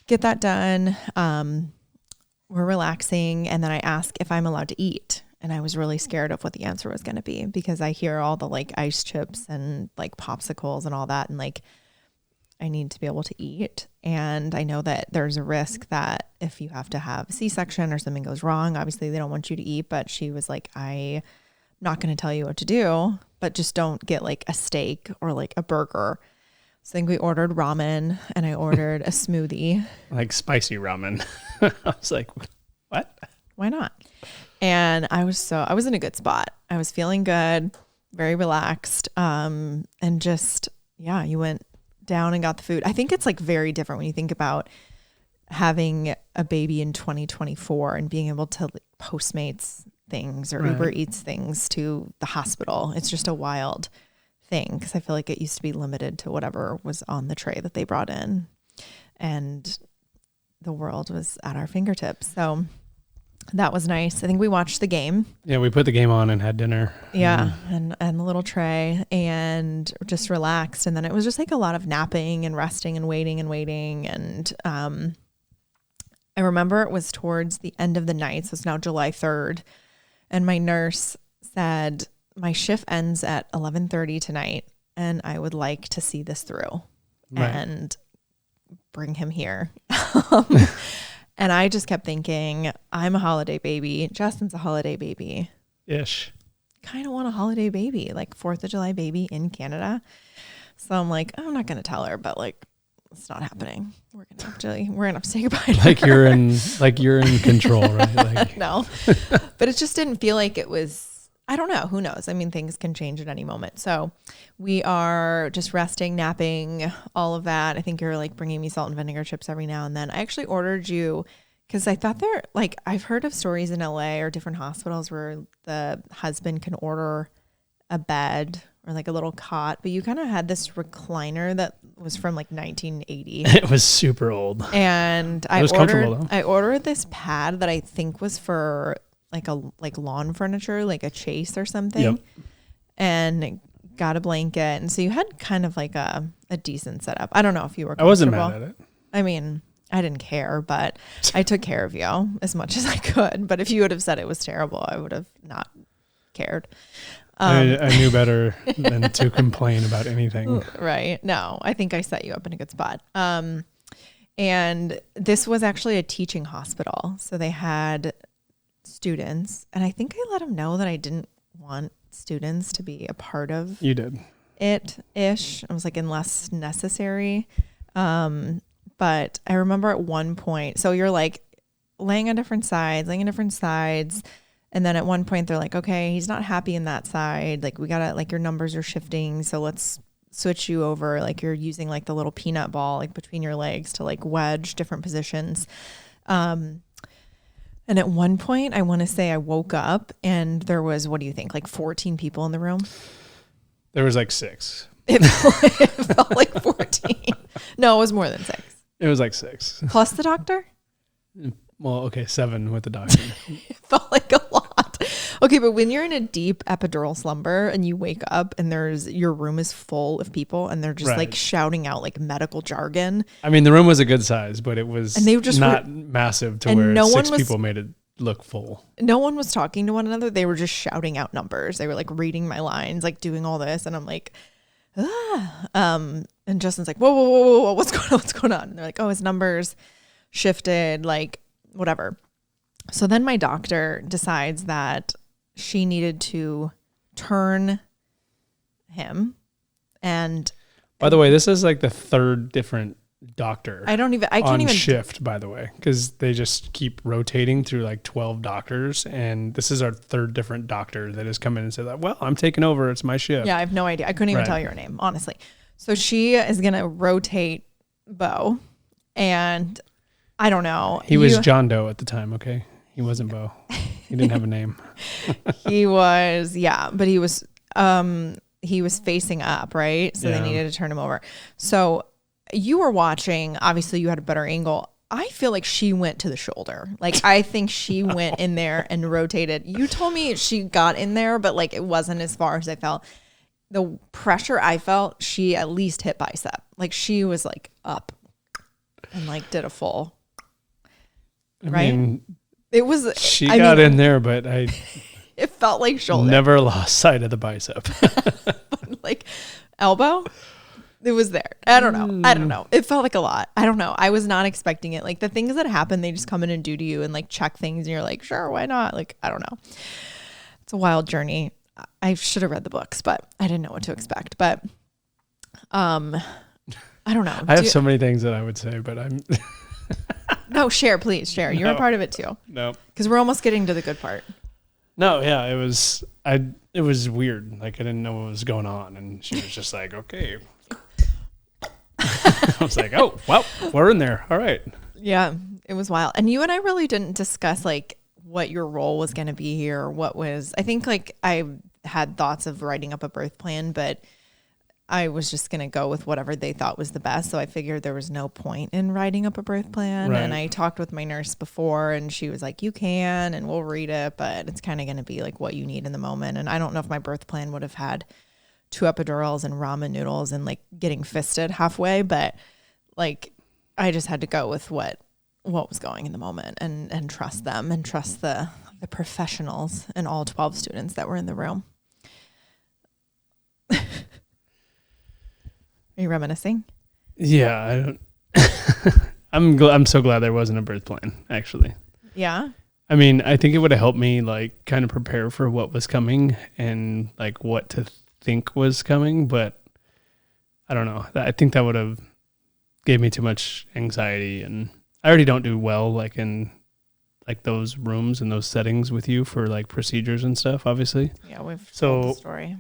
get that done. We're relaxing. And then I ask if I'm allowed to eat. And I was really scared of what the answer was going to be because I hear all the like ice chips and like popsicles and all that. And like, I need to be able to eat. And I know that there's a risk that if you have to have a C-section or something goes wrong, obviously they don't want you to eat. But she was like, I'm not going to tell you what to do, but just don't get like a steak or like a burger. So I think we ordered ramen, and I ordered a smoothie. Like spicy ramen. I was like, what? Why not? And I was in a good spot. I was feeling good, very relaxed. And just, you went down and got the food. I think it's like very different when you think about having a baby in 2024 and being able to like Postmates things or Uber Eats things to the hospital. It's just a wild thing because I feel like it used to be limited to whatever was on the tray that they brought in, and the world was at our fingertips. So that was nice. I think we watched the game. Yeah, we put the game on and had dinner. Yeah, and the little tray, and just relaxed. And then it was just like a lot of napping and resting and waiting. And I remember it was towards the end of the night. So it's now July 3rd. And my nurse said, my shift ends at 11:30 tonight, and I would like to see this through and bring him here. And I just kept thinking, I'm a holiday baby. Justin's a holiday baby. Ish. Kind of want a holiday baby, like 4th of July baby in Canada. So I'm like, I'm not going to tell her, but like, it's not happening. We're going to have to say goodbye to her. You're in control, right? Like. No, but it just didn't feel like it was, I don't know. Who knows? I mean, things can change at any moment. So we are just resting, napping, all of that. I think you're like bringing me salt and vinegar chips every now and then. I actually ordered you because I thought I've heard of stories in LA or different hospitals where the husband can order a bed or like a little cot, but you kind of had this recliner that was from like 1980. It was super old. And I ordered this pad that I think was for like lawn furniture, like a chase or something, and got a blanket. And so you had kind of like a decent setup. I don't know if you were comfortable. I wasn't mad at it. I mean, I didn't care, but I took care of you as much as I could. But if you would have said it was terrible, I would have not cared. I knew better than to complain about anything. Right. No, I think I set you up in a good spot. And this was actually a teaching hospital. So they had students, and I think I let them know that I didn't want students to be a part of you did it-ish. I was like, unless necessary. But I remember at one point, so you're like laying on different sides. And then at one point they're like, okay, he's not happy in that side. Like we gotta, like your numbers are shifting. So let's switch you over. Like you're using like the little peanut ball, like between your legs to like wedge different positions. And at one point, I want to say I woke up and there was, what do you think, like 14 people in the room? There was like 6. It felt like 14. No, it was more than 6. It was like 6. Plus the doctor? Well, okay, 7 with the doctor. It felt like a lot. Okay, but when you're in a deep epidural slumber and you wake up and your room is full of people and they're just like shouting out like medical jargon. I mean, the room was a good size, but it was and they just not massive to where six people made it look full. No one was talking to one another. They were just shouting out numbers. They were like reading my lines, like doing all this. And I'm like, and Justin's like, whoa, what's going on? And they're like, oh, his numbers shifted, like whatever. So then my doctor decides that she needed to turn him. And by the way, this is like the third different doctor. I can't even shift, by the way, because they just keep rotating through like 12 doctors. And this is our third different doctor that has come in and said that, well, I'm taking over. It's my shift. Yeah, I have no idea. I couldn't even tell you her name, honestly. So she is going to rotate Bo. And I don't know. He was John Doe at the time, okay? He wasn't Bo. He didn't have a name. He was, but he was facing up, right? So they needed to turn him over. So you were watching, obviously you had a better angle. I feel like she went to the shoulder. Like, I think she went in there and rotated. You told me she got in there, but like it wasn't as far as I felt. The pressure I felt, she at least hit bicep. Like she was like up and like did a full, right? She got in there, but it felt like shoulder. Never lost sight of the bicep. Like elbow, it was there. I don't know. It felt like a lot. I don't know. I was not expecting it. Like the things that happen, they just come in and do to you and like check things and you're like, sure, why not? Like, I don't know. It's a wild journey. I should have read the books, but I didn't know what to expect. But I don't know. I have so many things that I would say, but I'm No, please share. You're a part of it too. No. Because we're almost getting to the good part. No, yeah, it was weird. Like I didn't know what was going on, and she was just like, "Okay." I was like, "Oh, well, we're in there. All right." Yeah, it was wild. And you and I really didn't discuss like what your role was going to be here, or what was. I think like I had thoughts of writing up a birth plan, but I was just going to go with whatever they thought was the best. So I figured there was no point in writing up a birth plan. Right. And I talked with my nurse before and she was like, you can, and we'll read it, but it's kind of going to be like what you need in the moment. And I don't know if my birth plan would have had 2 epidurals and ramen noodles and like getting fisted halfway, but like, I just had to go with what was going in the moment and trust them and trust the professionals and all 12 students that were in the room. Are you reminiscing? Yeah, I don't. I'm so glad there wasn't a birth plan, actually. Yeah. I mean, I think it would have helped me like kind of prepare for what was coming and like what to think was coming, but I don't know. I think that would have gave me too much anxiety, and I already don't do well like in like those rooms and those settings with you for like procedures and stuff, obviously. Yeah, we've told the story.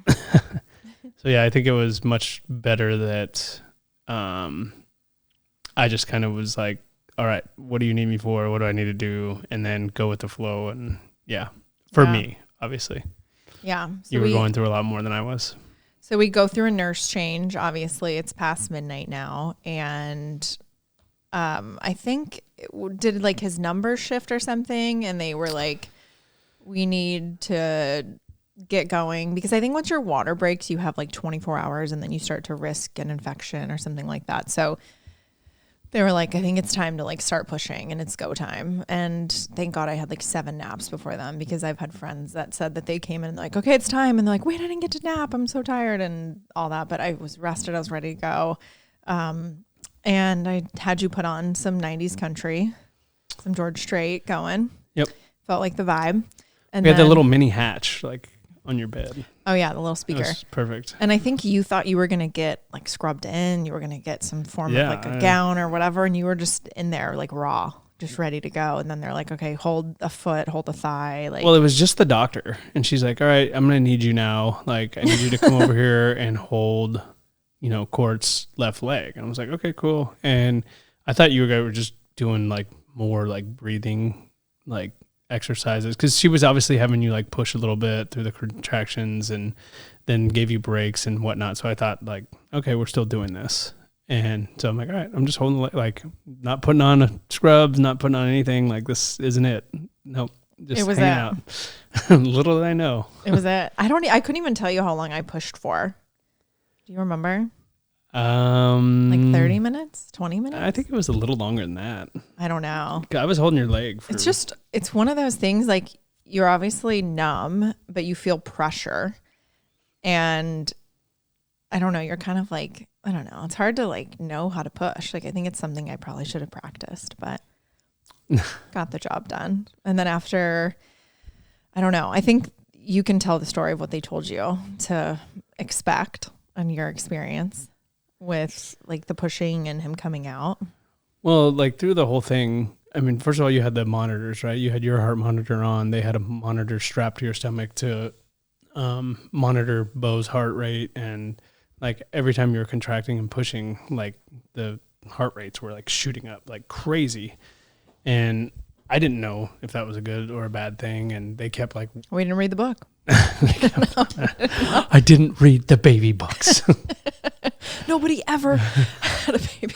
So yeah, I think it was much better that I just kind of was like, all right, what do you need me for? What do I need to do? And then go with the flow. And for me, obviously. Yeah. So you were going through a lot more than I was. So we go through a nurse change. Obviously, it's past midnight now. And I think did like his number shift or something? And they were like, we need to get going, because I think once your water breaks, you have like 24 hours and then you start to risk an infection or something like that. So they were like, I think it's time to like start pushing and it's go time. And thank God I had like 7 naps before them, because I've had friends that said that they came in and like, okay, it's time. And they're like, wait, I didn't get to nap. I'm so tired and all that. But I was rested. I was ready to go. And I had you put on some 90s country, some George Strait going. Yep. Felt like the vibe. And we had the little mini hatch like on your bed. Oh yeah, the little speaker. It was perfect. And I think you thought you were going to get like scrubbed in. You were going to get some form of like a gown or whatever. And you were just in there like raw, just ready to go. And then they're like, okay, hold a foot, hold a thigh. Like, well, it was just the doctor. And she's like, all right, I'm going to need you now. Like, I need you to come over here and hold, Kourt's left leg. And I was like, okay, cool. And I thought you guys were just doing like more like breathing, like exercises, because she was obviously having you like push a little bit through the contractions and then gave you breaks and whatnot. So I thought like, okay, we're still doing this. And so I'm like, all right, I'm just holding like not putting on a scrubs, not putting on anything. Like this isn't it. Nope. just it was hanging out. Little did I know. It was I couldn't even tell you how long I pushed for. Do you remember? Like 30 minutes, 20 minutes? I think it was a little longer than that. I don't know. I was holding your leg. It's one of those things, like, you're obviously numb, but you feel pressure. And I don't know, you're kind of like, I don't know. It's hard to like know how to push. Like, I think it's something I probably should have practiced, but got the job done. And then after, I don't know, I think you can tell the story of what they told you to expect on your experience with like the pushing and him coming out. Well, like through the whole thing, I mean, first of all, you had the monitors, right? You had your heart monitor on. They had a monitor strapped to your stomach to monitor Beau's heart rate. And like every time you were contracting and pushing, like the heart rates were like shooting up like crazy. And I didn't know if that was a good or a bad thing. And they kept like... We didn't read the book. I didn't read the baby books. Nobody ever had a baby.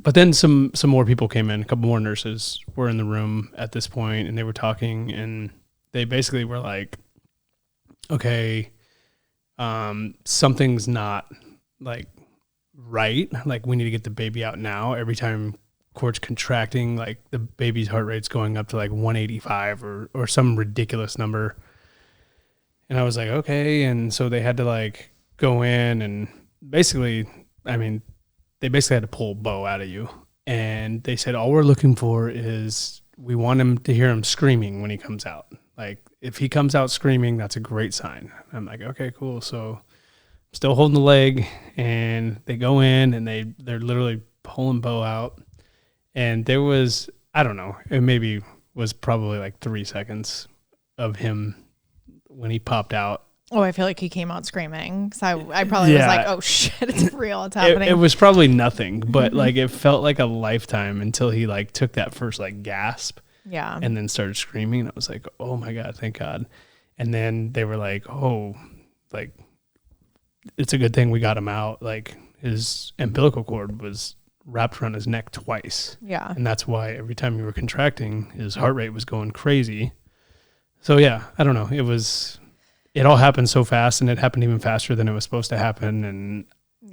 But then some more people came in. A couple more nurses were in the room at this point, and they were talking, and they basically were like, okay, something's not like right. Like, we need to get the baby out now. Every time Kourt's contracting, like the baby's heart rate's going up to like 185 or some ridiculous number. And I was like, okay. And so they had to like go in and basically, I mean, they basically had to pull Beau out of you. And they said, all we're looking for is we want him to hear him screaming when he comes out. Like, if he comes out screaming, that's a great sign. I'm like, okay, cool. So I'm still holding the leg, and they go in and they're literally pulling Beau out. And there was, I don't know, it maybe was probably like 3 seconds of him when he popped out. Oh, I feel like he came out screaming. So I probably was like, oh shit, it's real, it's happening. It was probably nothing, but like it felt like a lifetime until he like took that first like gasp. Yeah. And then started screaming. And I was like, oh my God, thank God. And then they were like, oh, like, it's a good thing we got him out. Like, his umbilical cord was wrapped around his neck twice. Yeah. And that's why every time you were contracting, his heart rate was going crazy. So yeah, I don't know. It all happened so fast, and it happened even faster than it was supposed to happen. And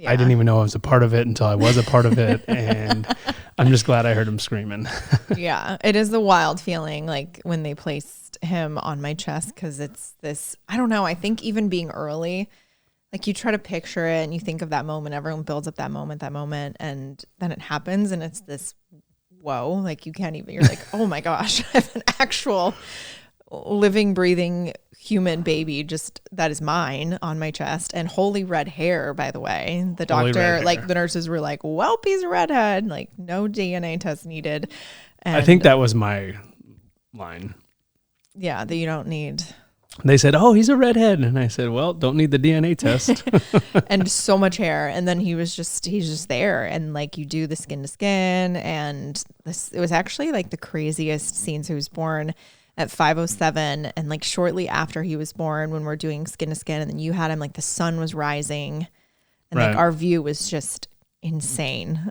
I didn't even know I was a part of it until I was a part of it. And I'm just glad I heard him screaming. Yeah. It is the wild feeling, like when they placed him on my chest, because it's this, I don't know. I think even being early, like you try to picture it and you think of that moment, everyone builds up that moment, and then it happens, and it's this, whoa, like you can't even, you're like, oh my gosh, I have an actual living, breathing human baby just that is mine on my chest, and holy red hair, by the way. The doctor, like the nurses were like, well, he's a redhead, like no DNA test needed. And I think that was my line. Yeah, that you don't need. They said, oh, he's a redhead. And I said, well, don't need the DNA test. And so much hair. And then he's just there. And like you do the skin to skin. And it was actually like the craziest scene. So he was born at 5:07. And like shortly after he was born, when we're doing skin to skin, and then you had him, like the sun was rising. And like our view was just insane.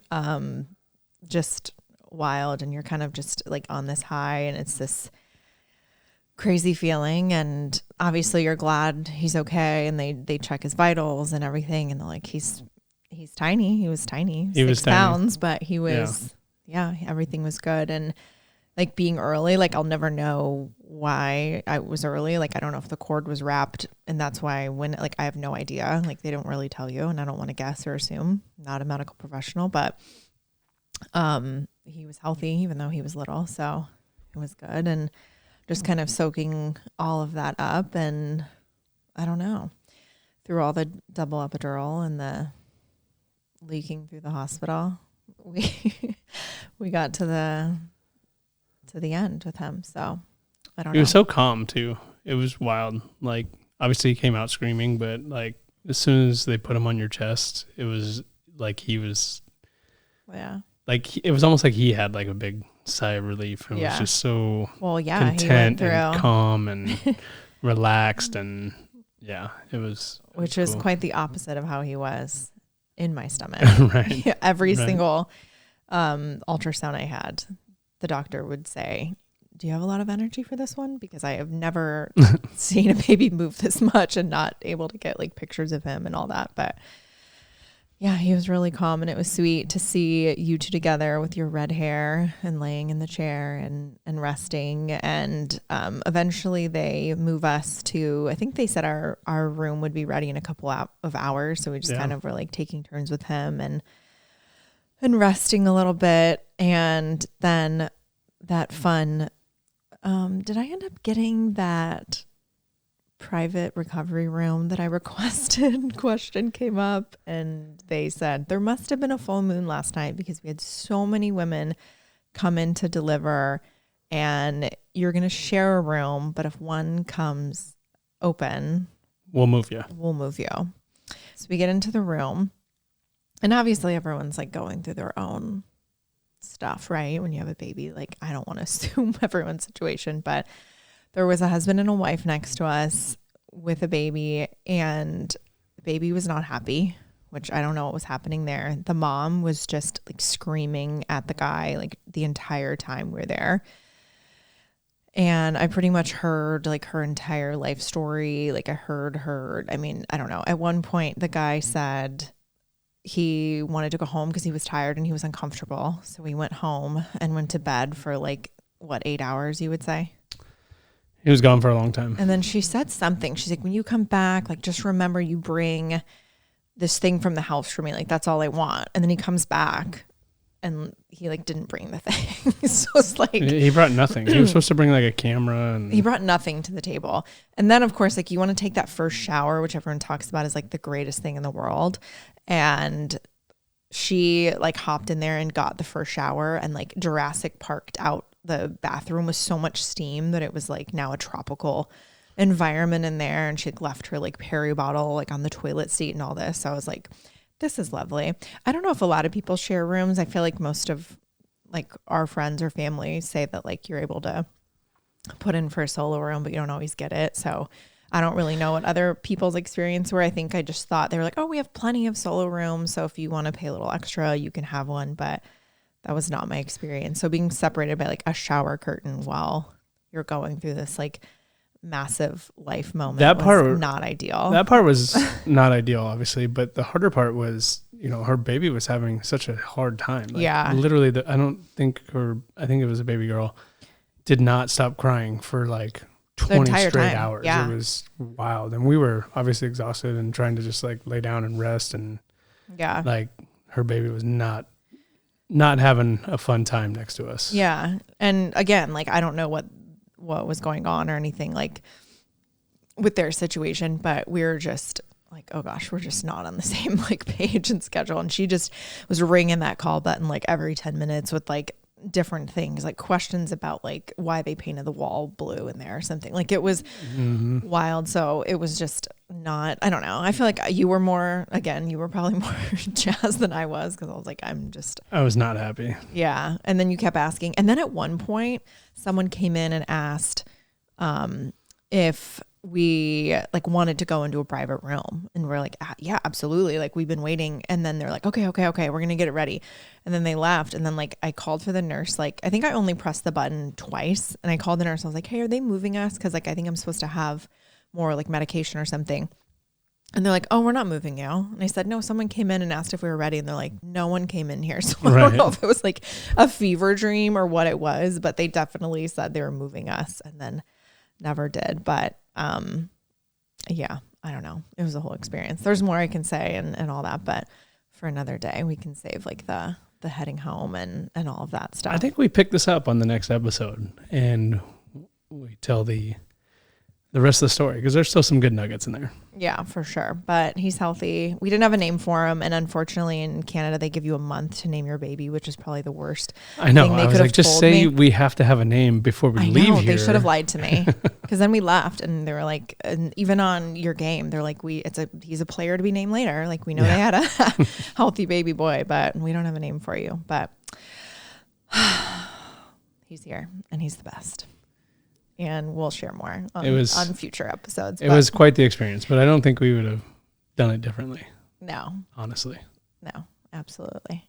Just wild. And you're kind of just like on this high, and it's this crazy feeling. And obviously you're glad he's okay, and they check his vitals and everything, and they're like, he's tiny. He was tiny. He was 6 pounds, but he was, everything was good. And like being early, like I'll never know why I was early. Like I don't know if the cord was wrapped, and that's why when, like, I have no idea. Like they don't really tell you, and I don't want to guess or assume. I'm not a medical professional, but he was healthy even though he was little, so it was good. And just kind of soaking all of that up, and I don't know, through all the double epidural and the leaking through the hospital, we got to the end with him. So I don't know. He was so calm too. It was wild. Like obviously he came out screaming, but like as soon as they put him on your chest, it was like he was, like it was almost like he had like a big sigh of relief. It was just so content and calm and relaxed, and it was which cool. is quite the opposite of how he was in my stomach. Right. Every single ultrasound I had, the doctor would say, do you have a lot of energy for this one? Because I have never seen a baby move this much and not able to get like pictures of him and all that. But yeah, he was really calm, and it was sweet to see you two together with your red hair and laying in the chair and resting. And eventually they move us to, I think they said our room would be ready in a couple of hours. So we just kind of were like taking turns with him and resting a little bit. And then that fun, did I end up getting that private recovery room that I requested? Question came up, and they said there must have been a full moon last night because we had so many women come in to deliver, and you're going to share a room, but if one comes open, we'll move you. So we get into the room, and obviously everyone's like going through their own stuff, right? When you have a baby, like I don't want to assume everyone's situation, but there was a husband and a wife next to us with a baby, and the baby was not happy, which I don't know what was happening there. The mom was just like screaming at the guy like the entire time we were there. And I pretty much heard like her entire life story. Like I heard her, I mean, I don't know. At one point the guy said he wanted to go home because he was tired and he was uncomfortable. So we went home and went to bed for like, 8 hours, you would say? He was gone for a long time. And then she said something. She's like, when you come back, like, just remember you bring this thing from the house for me. Like, that's all I want. And then he comes back and he like didn't bring the thing. So it's like. He brought nothing. He was supposed to bring like a camera. And he brought nothing to the table. And then of course, like you want to take that first shower, which everyone talks about is like the greatest thing in the world. And she like hopped in there and got the first shower, and like Jurassic Parked out the bathroom with so much steam that it was like now a tropical environment in there. And she had left her like Perry bottle like on the toilet seat and all this. So I was like, this is lovely. I don't know if a lot of people share rooms. I feel like most of like our friends or family say that like you're able to put in for a solo room, but you don't always get it. So I don't really know what other people's experience were. I think I just thought they were like, oh, we have plenty of solo rooms, so if you want to pay a little extra, you can have one. But that was not my experience. So being separated by like a shower curtain while you're going through this like massive life moment was not ideal. That part was not ideal, obviously. But the harder part was, you know, her baby was having such a hard time. Like, yeah. Literally, I think it was a baby girl, did not stop crying for like 20 straight hours. Yeah. It was wild. And we were obviously exhausted and trying to just like lay down and rest. And yeah, like her baby was not having a fun time next to us. Yeah. And again, like, I don't know what was going on or anything like with their situation, but we were just like, oh gosh, we're just not on the same like page and schedule. And she just was ringing that call button like every 10 minutes with like different things, like questions about like why they painted the wall blue in there or something. Like it was wild. So it was just not, I don't know. I feel like you were probably more jazzed than I was, because I was like, I was not happy. Yeah. And then you kept asking. And then at one point someone came in and asked if we like wanted to go into a private room, and we're like, yeah, absolutely. Like we've been waiting. And then they're like, okay, we're going to get it ready. And then they left. And then like, I called for the nurse. Like, I think I only pressed the button twice, and I called the nurse. I was like, hey, are they moving us? Cause like, I think I'm supposed to have more like medication or something. And they're like, oh, we're not moving you. And I said, no, someone came in and asked if we were ready. And they're like, no one came in here. So I don't know if it was like a fever dream or what it was, but they definitely said they were moving us and then never did. But yeah, I don't know. It was a whole experience. There's more I can say and all that, but for another day we can save like the heading home and all of that stuff. I think we pick this up on the next episode and we tell the rest of the story, because there's still some good nuggets in there. Yeah, for sure. But he's healthy. We didn't have a name for him. And unfortunately in Canada, they give you a month to name your baby, which is probably the worst. I know. I was like, just say we have to have a name before we leave here. They should have lied to me, because then we left and they were like, and even on your game, they're like, he's a player to be named later. Like we know they had a healthy baby boy, but we don't have a name for you. But he's here and he's the best. And we'll share more on future episodes. It was quite the experience, but I don't think we would have done it differently. No. Honestly. No, absolutely.